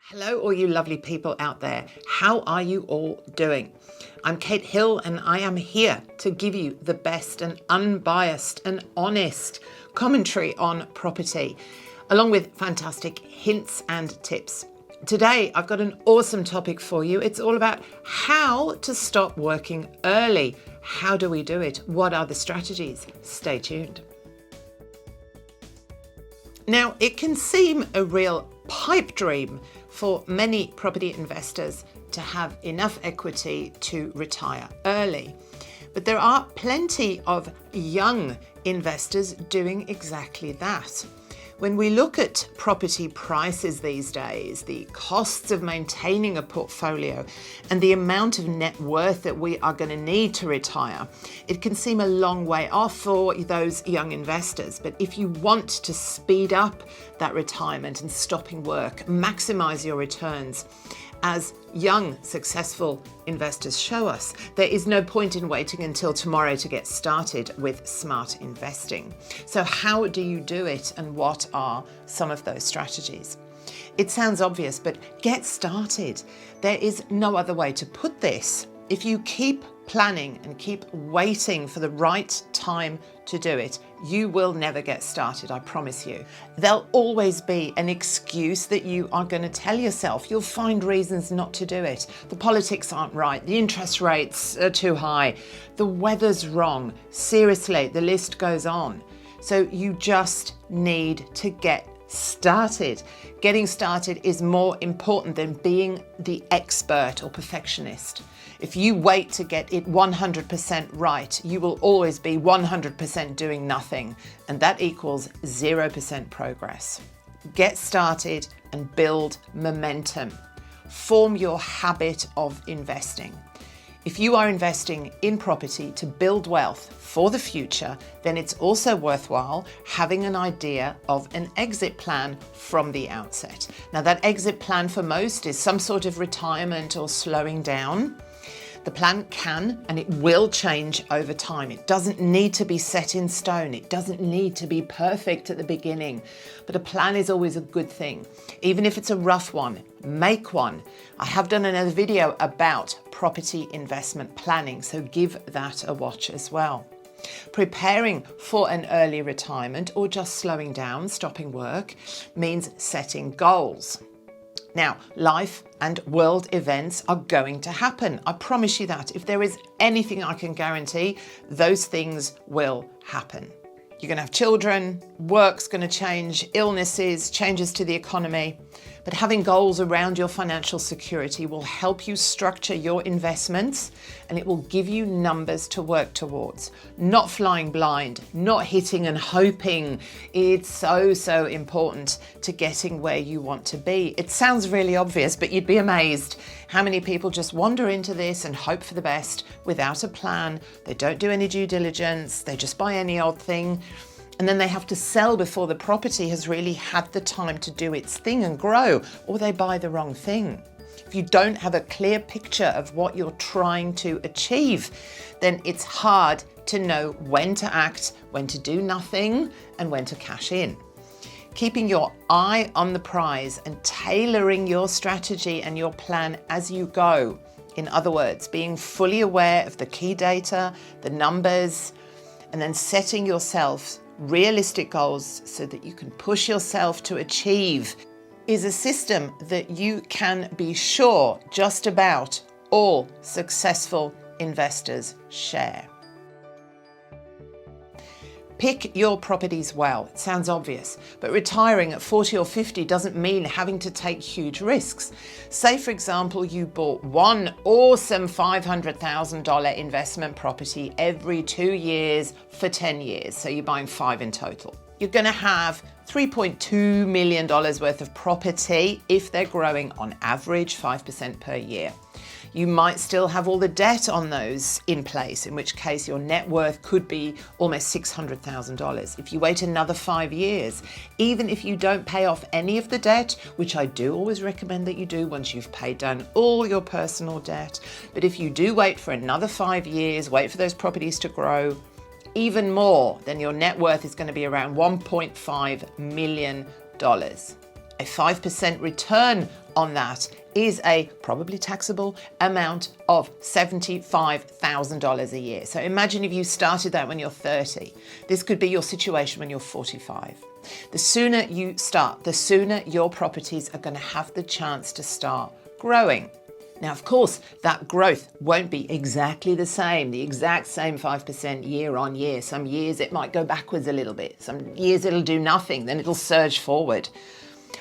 Hello, all you lovely people out there. How are you all doing? I'm Kate Hill, and I am here to give you the best and unbiased and honest commentary on property, along with fantastic hints and tips. Today, I've got an awesome topic for you. It's all about how to stop working early. How do we do it? What are the strategies? Stay tuned. Now, it can seem a real pipe dream for many property investors to have enough equity to retire early. But there are plenty of young investors doing exactly that. When we look at property prices these days, the costs of maintaining a portfolio and the amount of net worth that we are going to need to retire, it can seem a long way off for those young investors. But if you want to speed up that retirement and stopping work, maximize your returns, as young, successful investors show us, there is no point in waiting until tomorrow to get started with smart investing. So how do you do it, and what are some of those strategies? It sounds obvious, but get started. There is no other way to put this. If you keep planning and keep waiting for the right time to do it, you will never get started, I promise you. There'll always be an excuse that you are going to tell yourself. You'll find reasons not to do it. The politics aren't right, the interest rates are too high, the weather's wrong. Seriously, the list goes on. So you just need to get started. Getting started is more important than being the expert or perfectionist. If you wait to get it 100% right, you will always be 100% doing nothing, and that equals 0% progress. Get started and build momentum. Form your habit of investing. If you are investing in property to build wealth for the future, then it's also worthwhile having an idea of an exit plan from the outset. Now, that exit plan for most is some sort of retirement or slowing down. The plan can and it will change over time. It doesn't need to be set in stone. It doesn't need to be perfect at the beginning, but a plan is always a good thing. Even if it's a rough one, make one. I have done another video about property investment planning, so give that a watch as well. Preparing for an early retirement or just slowing down, stopping work, means setting goals. Now, life and world events are going to happen. I promise you that. If there is anything I can guarantee, those things will happen. You're going to have children, work's going to change, illnesses, changes to the economy. But having goals around your financial security will help you structure your investments, and it will give you numbers to work towards. Not flying blind, not hitting and hoping. It's so important to getting where you want to be. It sounds really obvious, but you'd be amazed how many people just wander into this and hope for the best without a plan. They don't do any due diligence. They just buy any old thing. And then they have to sell before the property has really had the time to do its thing and grow, or they buy the wrong thing. If you don't have a clear picture of what you're trying to achieve, then it's hard to know when to act, when to do nothing, and when to cash in. Keeping your eye on the prize and tailoring your strategy and your plan as you go. In other words, being fully aware of the key data, the numbers, and then setting yourself realistic goals so that you can push yourself to achieve, is a system that you can be sure just about all successful investors share. Pick your properties well. It sounds obvious, but retiring at 40 or 50 doesn't mean having to take huge risks. Say, for example, you bought one awesome $500,000 investment property every 2 years for 10 years. So you're buying 5 in total. You're going to have $3.2 million worth of property if they're growing on average 5% per year. You might still have all the debt on those in place, in which case your net worth could be almost $600,000. If you wait another 5 years, even if you don't pay off any of the debt, which I do always recommend that you do once you've paid down all your personal debt, but if you do wait for another 5 years, wait for those properties to grow, even more, then your net worth is going to be around $1.5 million. A 5% return on that is a probably taxable amount of $75,000 a year. So imagine if you started that when you're 30. This could be your situation when you're 45. The sooner you start, the sooner your properties are going to have the chance to start growing. Now, of course, that growth won't be exactly the exact same 5% year on year. Some years it might go backwards a little bit. Some years it'll do nothing, then it'll surge forward.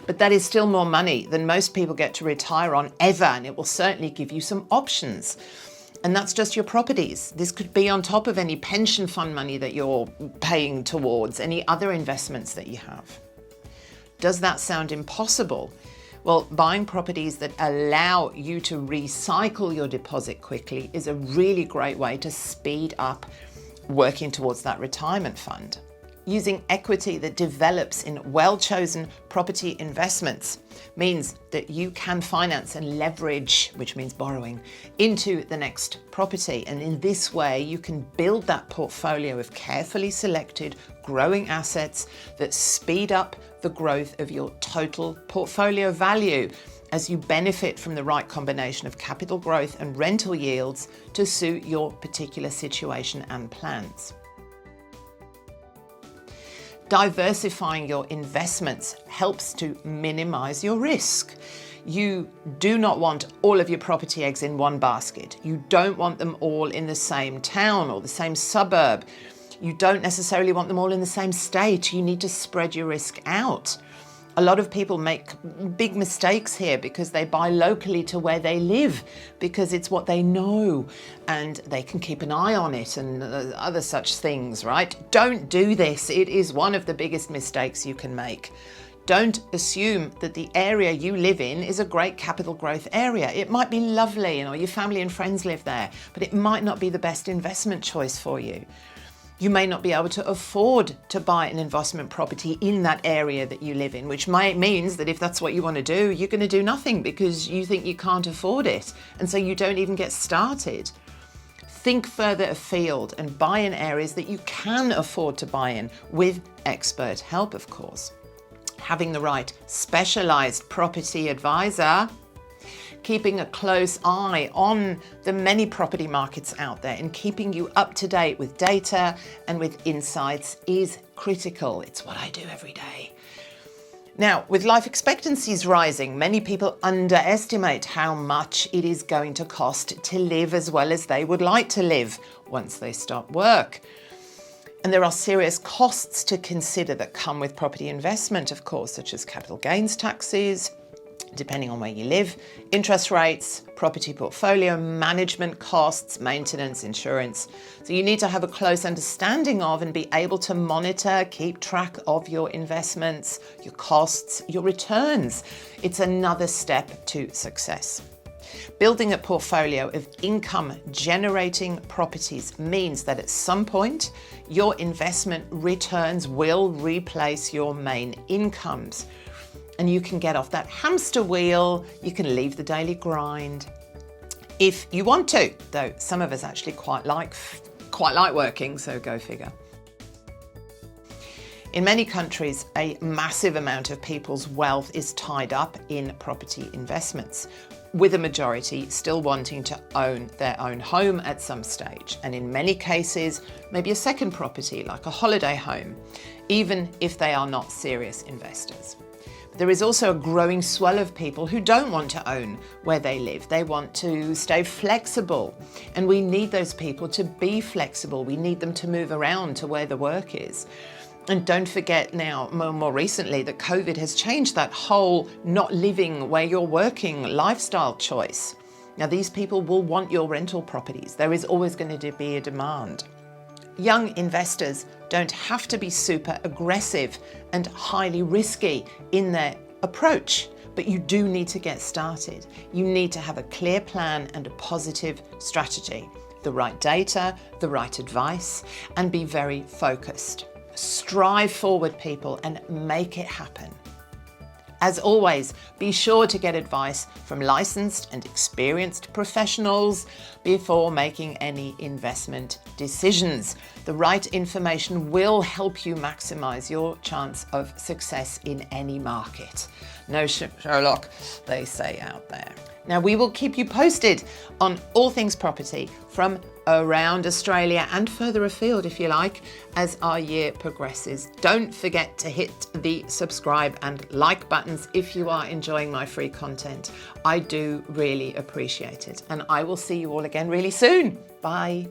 But that is still more money than most people get to retire on ever, and it will certainly give you some options. And that's just your properties. This could be on top of any pension fund money that you're paying towards, any other investments that you have. Does that sound impossible? Well, buying properties that allow you to recycle your deposit quickly is a really great way to speed up working towards that retirement fund. Using equity that develops in well-chosen property investments means that you can finance and leverage, which means borrowing, into the next property. And in this way, you can build that portfolio of carefully selected growing assets that speed up the growth of your total portfolio value as you benefit from the right combination of capital growth and rental yields to suit your particular situation and plans. Diversifying your investments helps to minimize your risk. You do not want all of your property eggs in one basket. You don't want them all in the same town or the same suburb. You don't necessarily want them all in the same state. You need to spread your risk out. A lot of people make big mistakes here because they buy locally to where they live, because it's what they know and they can keep an eye on it and other such things, right? Don't do this. It is one of the biggest mistakes you can make. Don't assume that the area you live in is a great capital growth area. It might be lovely, your family and friends live there, but it might not be the best investment choice for you. You may not be able to afford to buy an investment property in that area that you live in, which means that if that's what you want to do, you're going to do nothing because you think you can't afford it. And so you don't even get started. Think further afield and buy in areas that you can afford to buy in with expert help, of course. Having the right specialized property advisor, keeping a close eye on the many property markets out there and keeping you up to date with data and with insights is critical. It's what I do every day. Now, with life expectancies rising, many people underestimate how much it is going to cost to live as well as they would like to live once they stop work. And there are serious costs to consider that come with property investment, of course, such as capital gains taxes, depending on where you live, interest rates, property portfolio management costs, maintenance, insurance. So you need to have a close understanding of and be able to monitor, keep track of your investments, your costs, your returns. It's another step to success. Building a portfolio of income-generating properties means that at some point, your investment returns will replace your main incomes. And you can get off that hamster wheel, you can leave the daily grind. If you want to, though some of us actually quite like working, so go figure. In many countries, a massive amount of people's wealth is tied up in property investments, with a majority still wanting to own their own home at some stage. And in many cases, maybe a second property like a holiday home, even if they are not serious investors. There is also a growing swell of people who don't want to own where they live. They want to stay flexible, and we need those people to be flexible. We need them to move around to where the work is. And don't forget now, more recently, that COVID has changed that whole not living where you're working lifestyle choice. Now, these people will want your rental properties. There is always going to be a demand. Young investors don't have to be super aggressive and highly risky in their approach, but you do need to get started. You need to have a clear plan and a positive strategy, the right data, the right advice, and be very focused. Strive forward, people, and make it happen. As always, be sure to get advice from licensed and experienced professionals before making any investment decisions. The right information will help you maximize your chance of success in any market. No Sherlock, they say out there. Now, we will keep you posted on all things property from around Australia and further afield, if you like, as our year progresses. Don't forget to hit the subscribe and like buttons if you are enjoying my free content. I do really appreciate it. And I will see you all again really soon. Bye.